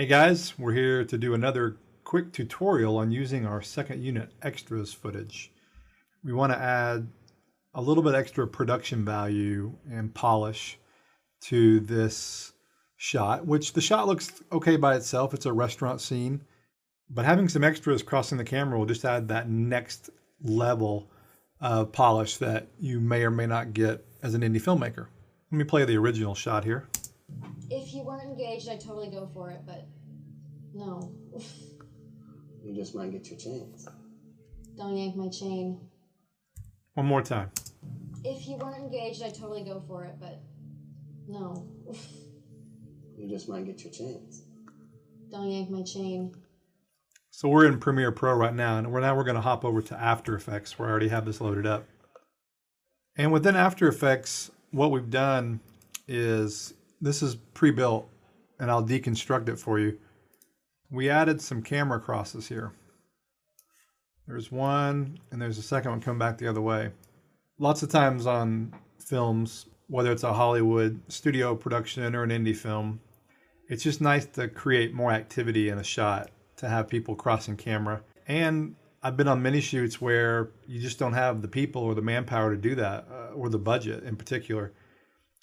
Hey guys, we're here to do another quick tutorial on using our second unit extras footage. We want to add a little bit extra production value and polish to this shot, which the shot looks okay by itself. It's a restaurant scene, but having some extras crossing the camera will just add that next level of polish that you may or may not get as an indie filmmaker. Let me play the original shot here. If you weren't engaged, I'd totally go for it, but no. You just might get your chance. Don't yank my chain. One more time. If you weren't engaged, I'd totally go for it, but no. You just might get your chance. Don't yank my chain. So we're in Premiere Pro right now, and we're going to hop over to After Effects, where I already have this loaded up. And within After Effects, what we've done is, this is pre-built, and I'll deconstruct it for you. We added some camera crosses here. There's one, and there's a second one coming back the other way. Lots of times on films, whether it's a Hollywood studio production or an indie film, it's just nice to create more activity in a shot, to have people crossing camera. And I've been on many shoots where you just don't have the people or the manpower to do that, or the budget in particular.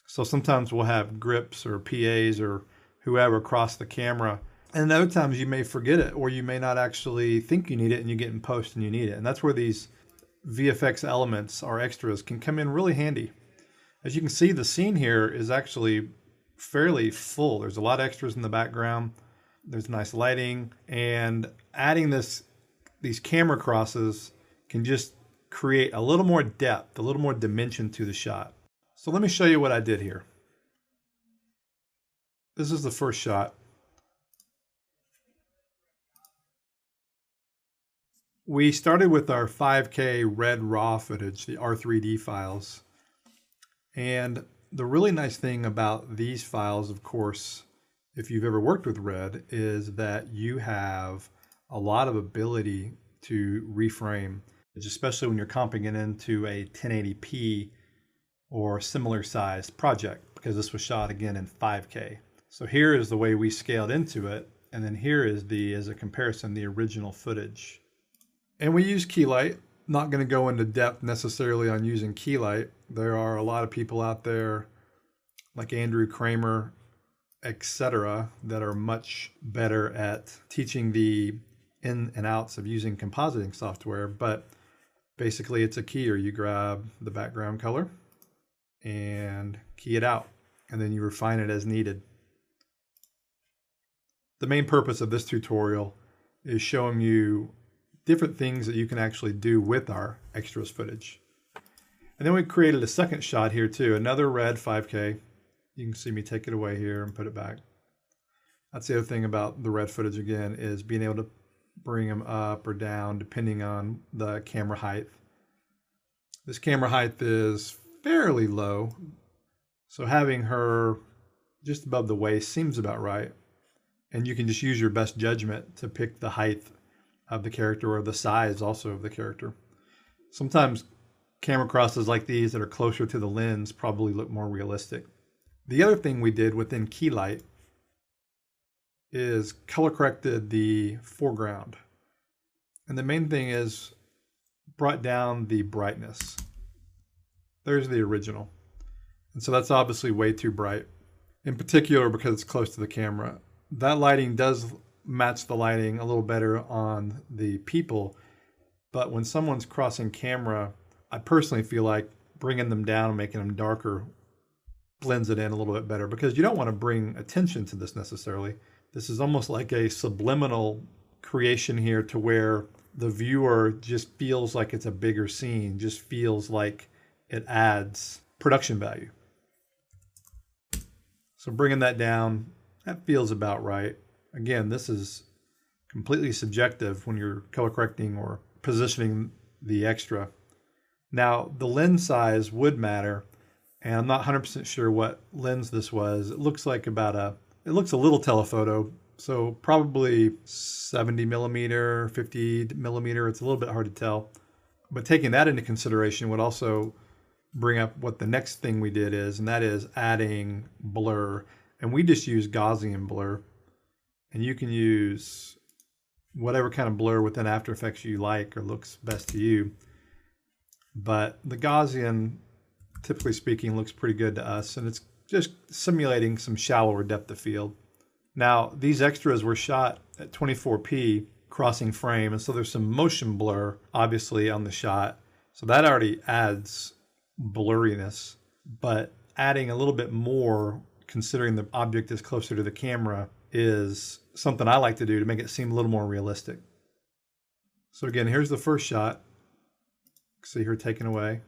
So sometimes we'll have grips or PAs or whoever cross the camera. And other times you may forget it, or you may not actually think you need it, and you get in post and you need it. And that's where these VFX elements, or extras, can come in really handy. As you can see, the scene here is actually fairly full. There's a lot of extras in the background. There's nice lighting, and adding these camera crosses can just create a little more depth, a little more dimension to the shot. So let me show you what I did here. This is the first shot. We started with our 5K red raw footage, the R3D files. And the really nice thing about these files, of course, if you've ever worked with red, is that you have a lot of ability to reframe, especially when you're comping it into a 1080p or similar size project, because this was shot again in 5K. So here is the way we scaled into it, and then here is as a comparison, the original footage. And we use key light. Not going to go into depth necessarily on using key light. There are a lot of people out there like Andrew Kramer, etc., that are much better at teaching the in and outs of using compositing software. But basically it's a keyer. You grab the background color and key it out, and then you refine it as needed. The main purpose of this tutorial is showing you different things that you can actually do with our extras footage. And then we created a second shot here too, another red 5K. You can see me take it away here and put it back. That's the other thing about the red footage, again, is being able to bring them up or down depending on the camera height. This camera height is fairly low, so having her just above the waist seems about right. And you can just use your best judgment to pick the height of the character, or the size also of the character. Sometimes camera crosses like these that are closer to the lens probably look more realistic. The other thing we did within key light is color corrected the foreground. And the main thing is brought down the brightness. There's the original. And so that's obviously way too bright, in particular because it's close to the camera. That lighting does match the lighting a little better on the people, but when someone's crossing camera, I personally feel like bringing them down and making them darker blends it in a little bit better, because you don't want to bring attention to this necessarily. This is almost like a subliminal creation here, to where the viewer just feels like it's a bigger scene, just feels like it adds production value. So bringing that down, that feels about right. Again, this is completely subjective when you're color correcting or positioning the extra. Now, the lens size would matter, and I'm not 100% sure what lens this was. It looks like it looks a little telephoto, so probably 70 millimeter, 50 millimeter. It's a little bit hard to tell. But taking that into consideration would also bring up what the next thing we did is, and that is adding blur. And we just use Gaussian blur. And you can use whatever kind of blur within After Effects you like or looks best to you. But the Gaussian, typically speaking, looks pretty good to us, and it's just simulating some shallower depth of field. Now, these extras were shot at 24p crossing frame, and so there's some motion blur, obviously, on the shot. So that already adds blurriness, but adding a little bit more, considering the object is closer to the camera, is something I like to do to make it seem a little more realistic. So again, here's the first shot. See her taken away.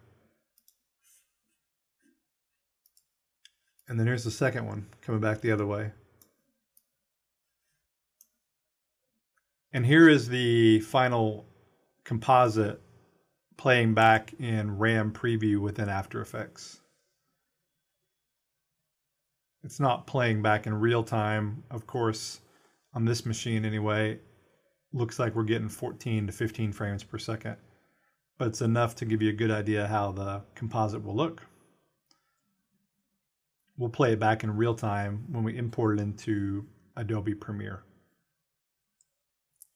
And then here's the second one coming back the other way. And here is the final composite playing back in RAM preview within After Effects. It's not playing back in real time, of course, on this machine anyway. Looks like we're getting 14 to 15 frames per second, but it's enough to give you a good idea how the composite will look. We'll play it back in real time when we import it into Adobe Premiere.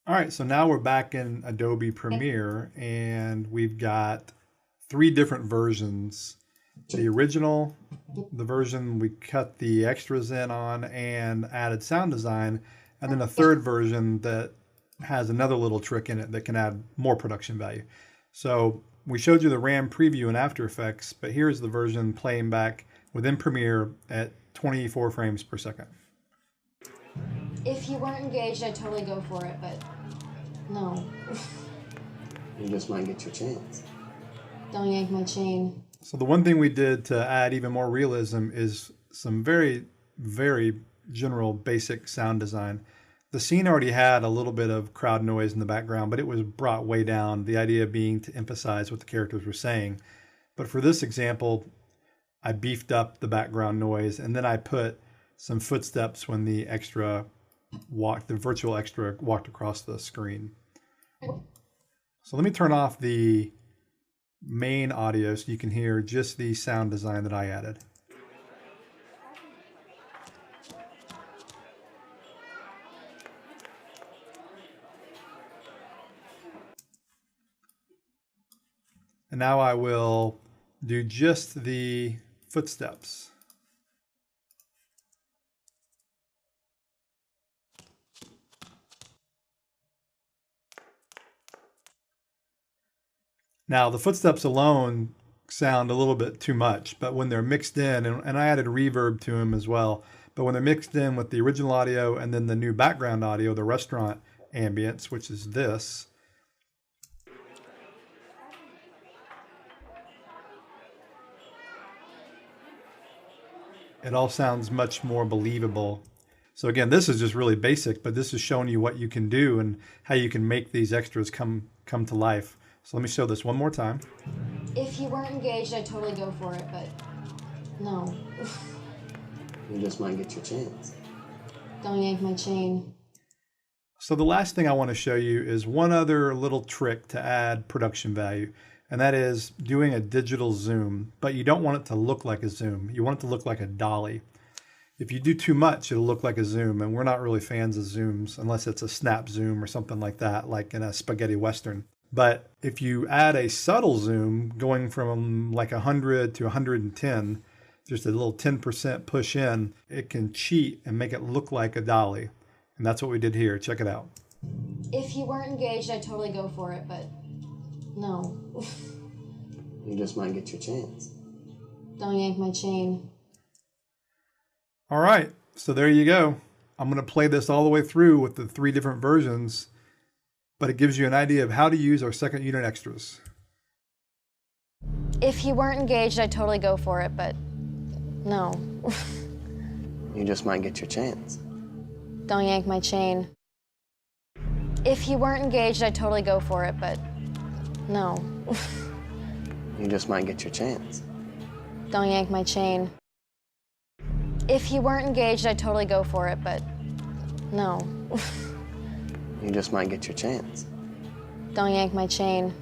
All right, so now we're back in Adobe Premiere, and we've got 3 different versions. The original, the version we cut the extras in on and added sound design, and then a third version that has another little trick in it that can add more production value. So we showed you the RAM preview in After Effects, but here's the version playing back within Premiere at 24 frames per second. If you weren't engaged, I'd totally go for it, but no. You just might get your chance. Don't yank my chain. So the one thing we did to add even more realism is some very, very general basic sound design. The scene already had a little bit of crowd noise in the background, but it was brought way down, the idea being to emphasize what the characters were saying. But for this example, I beefed up the background noise, and then I put some footsteps when the virtual extra walked across the screen. So let me turn off the main audio so you can hear just the sound design that I added. And now I will do just the footsteps. Now the footsteps alone sound a little bit too much, but when they're mixed in, and I added reverb to them as well, but when they're mixed in with the original audio and then the new background audio, the restaurant ambience, which is this, it all sounds much more believable. So again, this is just really basic, but this is showing you what you can do and how you can make these extras come to life. So let me show this one more time. If you weren't engaged, I'd totally go for it, but no. You just might get your chance. Don't yank my chain. So the last thing I want to show you is one other little trick to add production value, and that is doing a digital zoom, but you don't want it to look like a zoom. You want it to look like a dolly. If you do too much, it'll look like a zoom, and we're not really fans of zooms unless it's a snap zoom or something like that, like in a spaghetti western. But if you add a subtle zoom going from like 100 to 110, just a little 10% push in, it can cheat and make it look like a dolly. And that's what we did here. Check it out. If you weren't engaged, I'd totally go for it, but no. You just might get your chance. Don't yank my chain. All right, so there you go. I'm going to play this all the way through with the 3 different versions, but it gives you an idea of how to use our second unit extras. If you weren't engaged, I'd totally go for it, but no. You just might get your chance. Don't yank my chain. If you weren't engaged, I'd totally go for it, but no. You just might get your chance. Don't yank my chain. If you weren't engaged, I'd totally go for it, but no. You just might get your chance. Don't yank my chain.